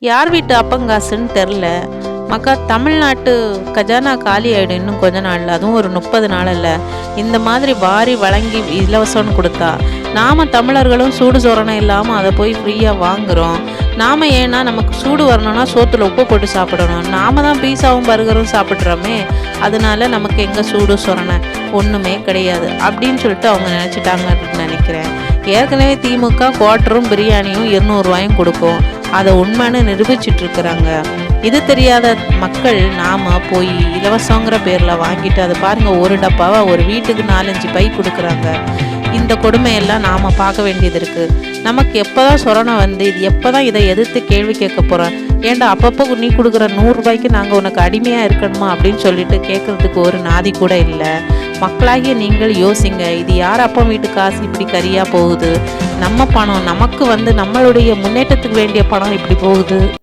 யார் வீட்டு அப்பங்காசுன்னு தெரில. மக்கா தமிழ்நாட்டு கஜானா காலி ஆகிடும் இன்னும் கொஞ்ச நாளில், அதுவும் ஒரு 30 நாளில். இந்த மாதிரி வாரி வழங்கி இலவசம்னு கொடுத்தா நாம் தமிழர்களும் சூடு சொரணம் இல்லாமல் அதை போய் ஃப்ரீயாக வாங்குகிறோம். நாம் ஏன்னா நமக்கு சூடு வரணும்னா சோத்தில் உப்பு போட்டு சாப்பிடணும். நாம் தான் பீஸாவும் பர்கரும் சாப்பிட்றோமே, அதனால நமக்கு எங்கே சூடு சொரணை ஒன்றுமே கிடையாது அப்படின்னு சொல்லிட்டு அவங்க நினச்சிட்டாங்கன்னு நினைக்கிறேன். ஏற்கனவே திமுக குவார்ட்டரும் பிரியாணியும் 200 ரூபாயும் கொடுக்கும், அதை உண்மைன்னு நிரூபிச்சிட்ருக்குறாங்க. இது தெரியாத மக்கள் நாம் போய் இலவசங்கிற பேரில் வாங்கிட்டு அதை பாருங்கள், ஒரு டப்பாவை ஒரு வீட்டுக்கு 4-5 பை கொடுக்குறாங்க. இந்த கொடுமையெல்லாம் நாம் பார்க்க வேண்டியது இருக்குது. நமக்கு எப்போ தான் சொரணை வந்து இது எப்போ தான் இதை எதிர்த்து கேள்வி கேட்க போகிறோம்? ஏன்டா அப்பப்போ நீ கொடுக்குற 100 ரூபாய்க்கு நாங்கள் உனக்கு அடிமையாக இருக்கணுமா அப்படின்னு சொல்லிட்டு கேட்குறதுக்கு ஒரு நாதி கூட இல்லை. மக்களாகிய நீங்கள் யோசிங்க, இது யார் அப்பா வீட்டு காசு இப்படி கரியாக போகுது? நம்ம பணம் நமக்கு நம்மளுடைய முன்னேற்றத்துக்கு வேண்டிய பணம் இப்படி போகுது.